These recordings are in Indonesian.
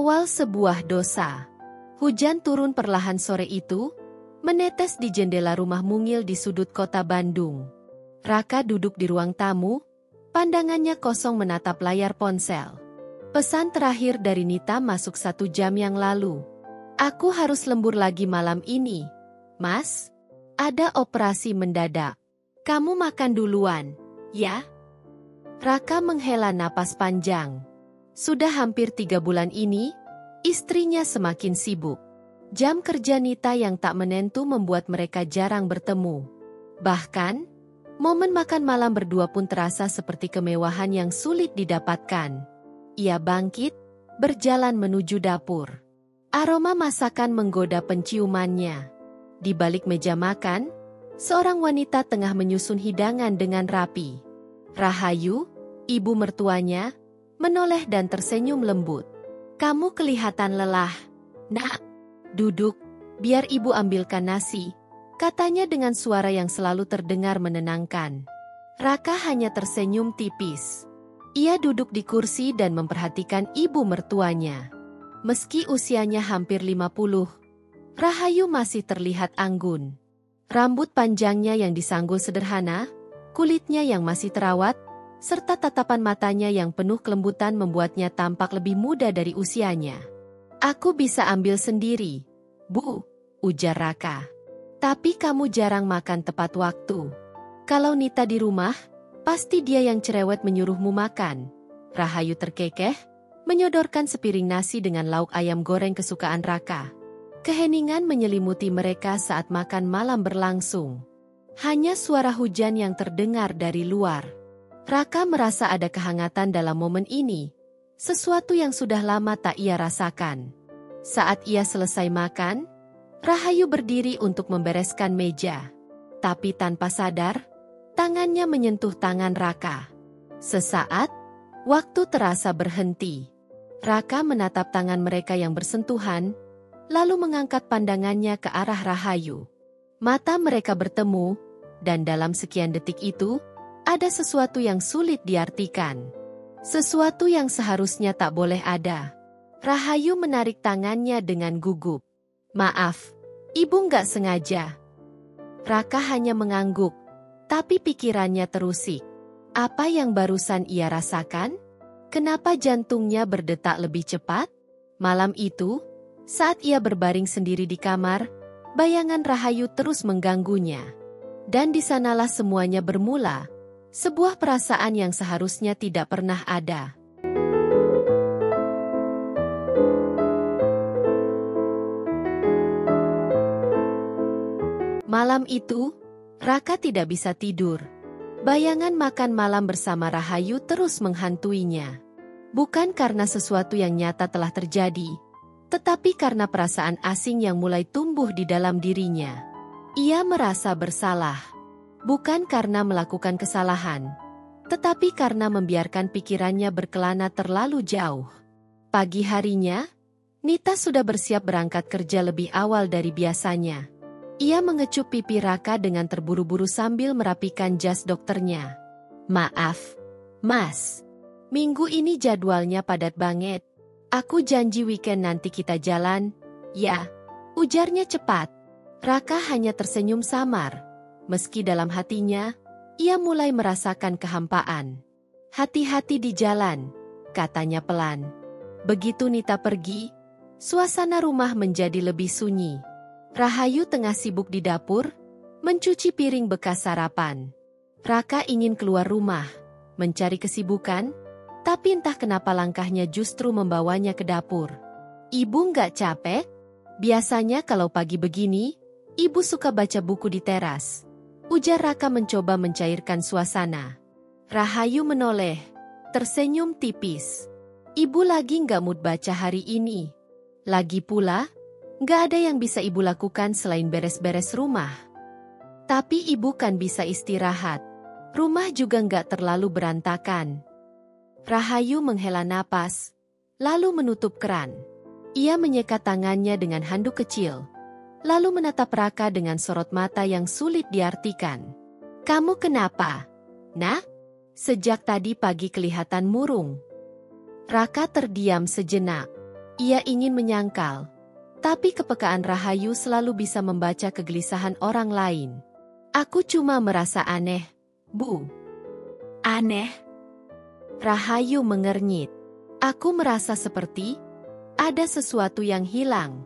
Awal sebuah dosa. Hujan turun perlahan sore itu, menetes di jendela rumah mungil di sudut kota Bandung. Raka duduk di ruang tamu, pandangannya kosong menatap layar ponsel. Pesan terakhir dari Nita masuk 1 jam yang lalu. Aku harus lembur lagi malam ini. Mas, ada operasi mendadak. Kamu makan duluan, ya? Raka menghela napas panjang. Sudah hampir 3 bulan ini, istrinya semakin sibuk. Jam kerja Nita yang tak menentu membuat mereka jarang bertemu. Bahkan, momen makan malam berdua pun terasa seperti kemewahan yang sulit didapatkan. Ia bangkit, berjalan menuju dapur. Aroma masakan menggoda penciumannya. Di balik meja makan, seorang wanita tengah menyusun hidangan dengan rapi. Rahayu, ibu mertuanya, menoleh dan tersenyum lembut. Kamu kelihatan lelah. Nak, duduk, biar ibu ambilkan nasi, katanya dengan suara yang selalu terdengar menenangkan. Raka hanya tersenyum tipis. Ia duduk di kursi dan memperhatikan ibu mertuanya. Meski usianya hampir 50, Rahayu masih terlihat anggun. Rambut panjangnya yang disanggul sederhana, kulitnya yang masih terawat, serta tatapan matanya yang penuh kelembutan membuatnya tampak lebih muda dari usianya. Aku bisa ambil sendiri, Bu, ujar Raka. Tapi kamu jarang makan tepat waktu. Kalau Nita di rumah, pasti dia yang cerewet menyuruhmu makan. Rahayu terkekeh, menyodorkan sepiring nasi dengan lauk ayam goreng kesukaan Raka. Keheningan menyelimuti mereka saat makan malam berlangsung. Hanya suara hujan yang terdengar dari luar. Raka merasa ada kehangatan dalam momen ini, sesuatu yang sudah lama tak ia rasakan. Saat ia selesai makan, Rahayu berdiri untuk membereskan meja. Tapi tanpa sadar, tangannya menyentuh tangan Raka. Sesaat, waktu terasa berhenti. Raka menatap tangan mereka yang bersentuhan, lalu mengangkat pandangannya ke arah Rahayu. Mata mereka bertemu, dan dalam sekian detik itu, ada sesuatu yang sulit diartikan. Sesuatu yang seharusnya tak boleh ada. Rahayu menarik tangannya dengan gugup. Maaf, ibu nggak sengaja. Raka hanya mengangguk, tapi pikirannya terusik. Apa yang barusan ia rasakan? Kenapa jantungnya berdetak lebih cepat? Malam itu, saat ia berbaring sendiri di kamar, bayangan Rahayu terus mengganggunya. Dan di sanalah semuanya bermula. Sebuah perasaan yang seharusnya tidak pernah ada. Malam itu, Raka tidak bisa tidur. Bayangan makan malam bersama Rahayu terus menghantuinya. Bukan karena sesuatu yang nyata telah terjadi, tetapi karena perasaan asing yang mulai tumbuh di dalam dirinya. Ia merasa bersalah. Bukan karena melakukan kesalahan, tetapi karena membiarkan pikirannya berkelana terlalu jauh. Pagi harinya, Nita sudah bersiap berangkat kerja lebih awal dari biasanya. Ia mengecup pipi Raka dengan terburu-buru sambil merapikan jas dokternya. Maaf, Mas. Minggu ini jadwalnya padat banget. Aku janji weekend nanti kita jalan. Ya, ujarnya cepat. Raka hanya tersenyum samar. Meski dalam hatinya, ia mulai merasakan kehampaan. Hati-hati di jalan, katanya pelan. Begitu Nita pergi, suasana rumah menjadi lebih sunyi. Rahayu tengah sibuk di dapur, mencuci piring bekas sarapan. Raka ingin keluar rumah, mencari kesibukan, tapi entah kenapa langkahnya justru membawanya ke dapur. Ibu nggak capek? Biasanya kalau pagi begini, ibu suka baca buku di teras. Ujar Raka mencoba mencairkan suasana. Rahayu menoleh, tersenyum tipis. Ibu lagi nggak mood baca hari ini. Lagi pula, nggak ada yang bisa ibu lakukan selain beres-beres rumah. Tapi ibu kan bisa istirahat. Rumah juga nggak terlalu berantakan. Rahayu menghela napas, lalu menutup keran. Ia menyekat tangannya dengan handuk kecil. Lalu menatap Raka dengan sorot mata yang sulit diartikan. Kamu kenapa? Nak? Sejak tadi pagi kelihatan murung. Raka terdiam sejenak. Ia ingin menyangkal. Tapi kepekaan Rahayu selalu bisa membaca kegelisahan orang lain. Aku cuma merasa aneh, Bu. Aneh? Rahayu mengernyit. Aku merasa seperti ada sesuatu yang hilang.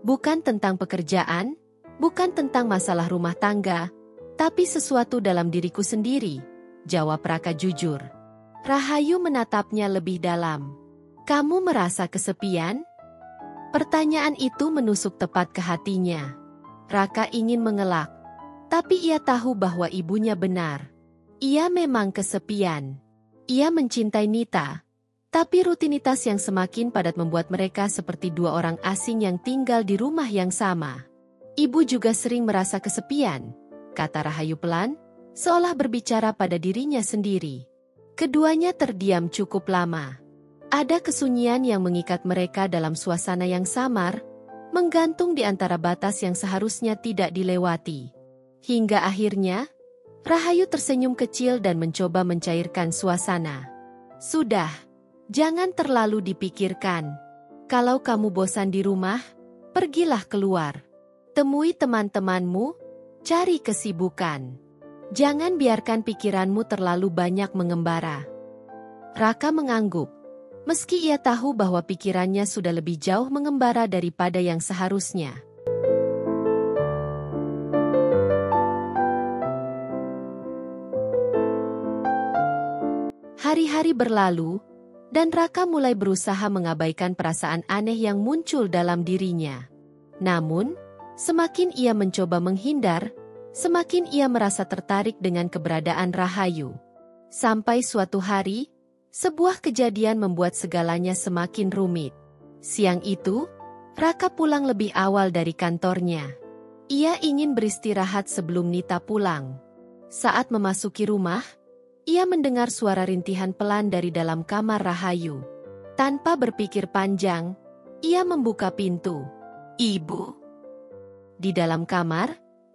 Bukan tentang pekerjaan, bukan tentang masalah rumah tangga, tapi sesuatu dalam diriku sendiri, jawab Raka jujur. Rahayu menatapnya lebih dalam. Kamu merasa kesepian? Pertanyaan itu menusuk tepat ke hatinya. Raka ingin mengelak, tapi ia tahu bahwa ibunya benar. Ia memang kesepian. Ia mencintai Nita, tapi rutinitas yang semakin padat membuat mereka seperti dua orang asing yang tinggal di rumah yang sama. Ibu juga sering merasa kesepian, kata Rahayu pelan, seolah berbicara pada dirinya sendiri. Keduanya terdiam cukup lama. Ada kesunyian yang mengikat mereka dalam suasana yang samar, menggantung di antara batas yang seharusnya tidak dilewati. Hingga akhirnya, Rahayu tersenyum kecil dan mencoba mencairkan suasana. Sudah, jangan terlalu dipikirkan. Kalau kamu bosan di rumah, pergilah keluar. Temui teman-temanmu, cari kesibukan. Jangan biarkan pikiranmu terlalu banyak mengembara. Raka mengangguk. Meski ia tahu bahwa pikirannya sudah lebih jauh mengembara daripada yang seharusnya. Hari-hari berlalu, dan Raka mulai berusaha mengabaikan perasaan aneh yang muncul dalam dirinya. Namun, semakin ia mencoba menghindar, semakin ia merasa tertarik dengan keberadaan Rahayu. Sampai suatu hari, sebuah kejadian membuat segalanya semakin rumit. Siang itu, Raka pulang lebih awal dari kantornya. Ia ingin beristirahat sebelum Nita pulang. Saat memasuki rumah, ia mendengar suara rintihan pelan dari dalam kamar Rahayu. Tanpa berpikir panjang, ia membuka pintu. Ibu. Di dalam kamar,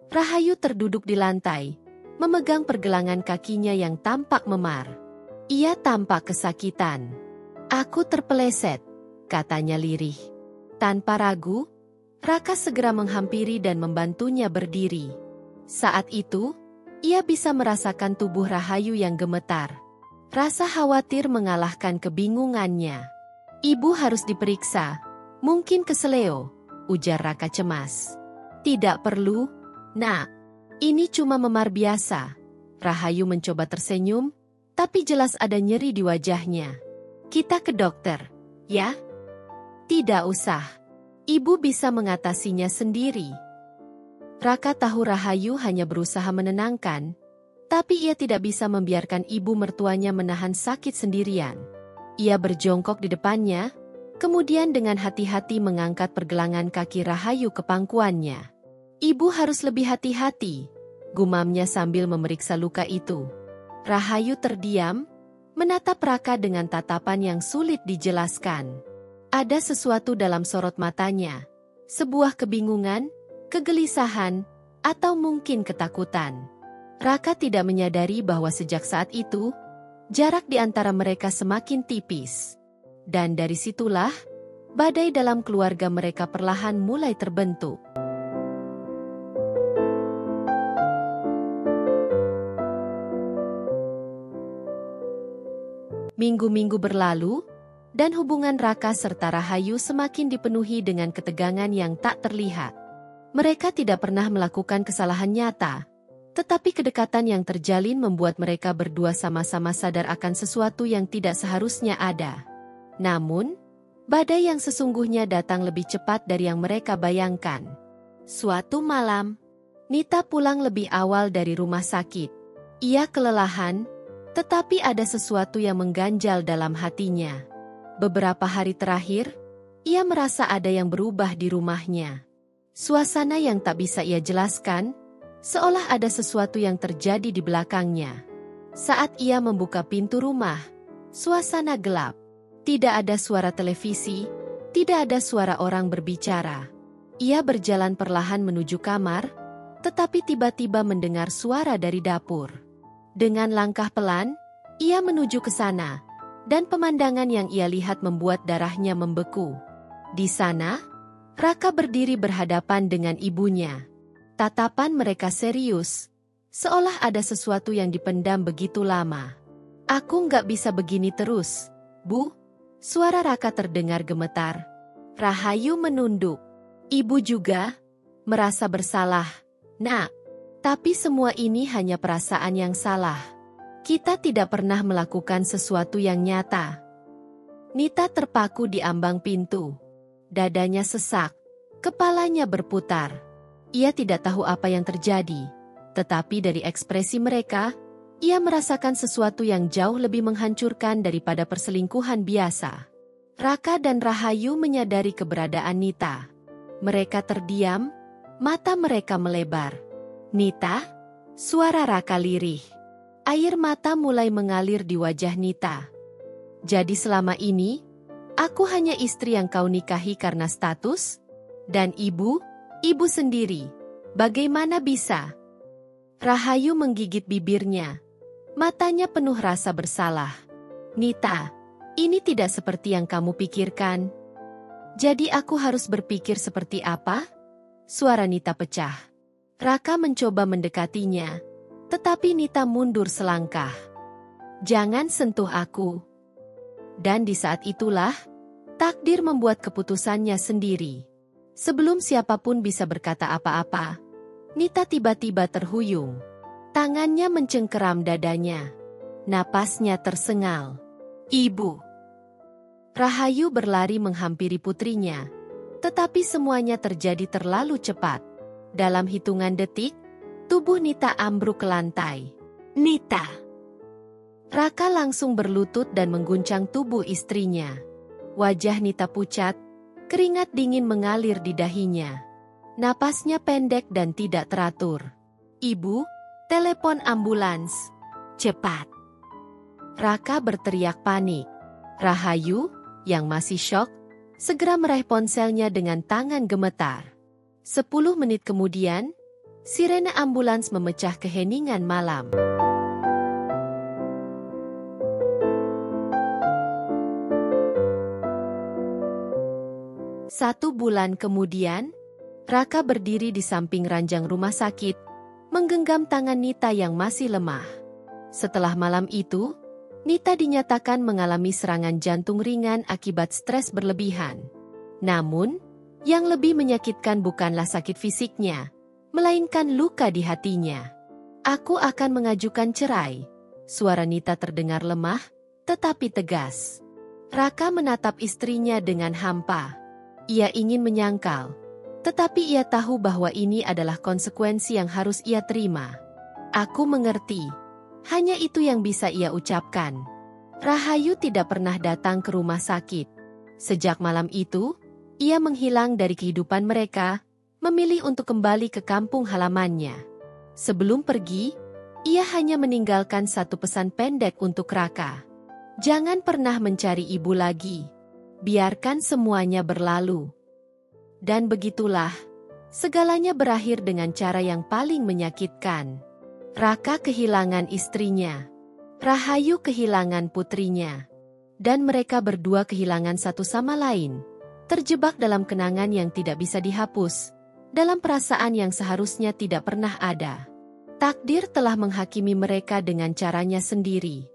Rahayu terduduk di lantai, memegang pergelangan kakinya yang tampak memar. Ia tampak kesakitan. Aku terpeleset, katanya lirih. Tanpa ragu, Raka segera menghampiri dan membantunya berdiri. Saat itu, ia bisa merasakan tubuh Rahayu yang gemetar. Rasa khawatir mengalahkan kebingungannya. Ibu harus diperiksa, mungkin keseleo, ujar Raka cemas. Tidak perlu, Nak. Ini cuma memar biasa. Rahayu mencoba tersenyum, tapi jelas ada nyeri di wajahnya. Kita ke dokter, ya? Tidak usah. Ibu bisa mengatasinya sendiri. Raka tahu Rahayu hanya berusaha menenangkan, tapi ia tidak bisa membiarkan ibu mertuanya menahan sakit sendirian. Ia berjongkok di depannya, kemudian dengan hati-hati mengangkat pergelangan kaki Rahayu ke pangkuannya. Ibu harus lebih hati-hati, gumamnya sambil memeriksa luka itu. Rahayu terdiam, menatap Raka dengan tatapan yang sulit dijelaskan. Ada sesuatu dalam sorot matanya, sebuah kebingungan, kegelisahan, atau mungkin ketakutan. Raka tidak menyadari bahwa sejak saat itu, jarak di antara mereka semakin tipis. Dan dari situlah, badai dalam keluarga mereka perlahan mulai terbentuk. Minggu-minggu berlalu, dan hubungan Raka serta Rahayu semakin dipenuhi dengan ketegangan yang tak terlihat. Mereka tidak pernah melakukan kesalahan nyata, tetapi kedekatan yang terjalin membuat mereka berdua sama-sama sadar akan sesuatu yang tidak seharusnya ada. Namun, badai yang sesungguhnya datang lebih cepat dari yang mereka bayangkan. Suatu malam, Nita pulang lebih awal dari rumah sakit. Ia kelelahan, tetapi ada sesuatu yang mengganjal dalam hatinya. Beberapa hari terakhir, ia merasa ada yang berubah di rumahnya. Suasana yang tak bisa ia jelaskan, seolah ada sesuatu yang terjadi di belakangnya. Saat ia membuka pintu rumah, suasana gelap. Tidak ada suara televisi, tidak ada suara orang berbicara. Ia berjalan perlahan menuju kamar, tetapi tiba-tiba mendengar suara dari dapur. Dengan langkah pelan, ia menuju ke sana, dan pemandangan yang ia lihat membuat darahnya membeku. Di sana, Raka berdiri berhadapan dengan ibunya. Tatapan mereka serius, seolah ada sesuatu yang dipendam begitu lama. Aku nggak bisa begini terus, Bu. Suara Raka terdengar gemetar. Rahayu menunduk. Ibu juga merasa bersalah, Nak. Tapi semua ini hanya perasaan yang salah. Kita tidak pernah melakukan sesuatu yang nyata. Nita terpaku di ambang pintu. Dadanya sesak, kepalanya berputar. Ia tidak tahu apa yang terjadi, tetapi dari ekspresi mereka, ia merasakan sesuatu yang jauh lebih menghancurkan daripada perselingkuhan biasa. Raka dan Rahayu menyadari keberadaan Nita. Mereka terdiam, mata mereka melebar. Nita? Suara Raka lirih. Air mata mulai mengalir di wajah Nita. Jadi selama ini, aku hanya istri yang kau nikahi karena status? Dan ibu sendiri. Bagaimana bisa? Rahayu menggigit bibirnya. Matanya penuh rasa bersalah. Nita, ini tidak seperti yang kamu pikirkan. Jadi aku harus berpikir seperti apa? Suara Nita pecah. Raka mencoba mendekatinya, tetapi Nita mundur selangkah. Jangan sentuh aku. Dan di saat itulah, takdir membuat keputusannya sendiri. Sebelum siapapun bisa berkata apa-apa, Nita tiba-tiba terhuyung. Tangannya mencengkeram dadanya. Napasnya tersengal. Ibu. Rahayu berlari menghampiri putrinya. Tetapi semuanya terjadi terlalu cepat. Dalam hitungan detik, tubuh Nita ambruk ke lantai. Nita. Raka langsung berlutut dan mengguncang tubuh istrinya. Wajah Nita pucat, keringat dingin mengalir di dahinya. Napasnya pendek dan tidak teratur. Ibu, telepon ambulans. Cepat. Raka berteriak panik. Rahayu, yang masih syok, segera meraih ponselnya dengan tangan gemetar. 10 menit kemudian, sirene ambulans memecah keheningan malam. Satu bulan kemudian, Raka berdiri di samping ranjang rumah sakit, menggenggam tangan Nita yang masih lemah. Setelah malam itu, Nita dinyatakan mengalami serangan jantung ringan akibat stres berlebihan. Namun, yang lebih menyakitkan bukanlah sakit fisiknya, melainkan luka di hatinya. Aku akan mengajukan cerai. Suara Nita terdengar lemah, tetapi tegas. Raka menatap istrinya dengan hampa. Ia ingin menyangkal, tetapi ia tahu bahwa ini adalah konsekuensi yang harus ia terima. Aku mengerti. Hanya itu yang bisa ia ucapkan. Rahayu tidak pernah datang ke rumah sakit. Sejak malam itu, ia menghilang dari kehidupan mereka, memilih untuk kembali ke kampung halamannya. Sebelum pergi, ia hanya meninggalkan satu pesan pendek untuk Raka. Jangan pernah mencari ibu lagi. Biarkan semuanya berlalu. Dan begitulah, segalanya berakhir dengan cara yang paling menyakitkan. Raka kehilangan istrinya. Rahayu kehilangan putrinya. Dan mereka berdua kehilangan satu sama lain. Terjebak dalam kenangan yang tidak bisa dihapus. Dalam perasaan yang seharusnya tidak pernah ada. Takdir telah menghakimi mereka dengan caranya sendiri.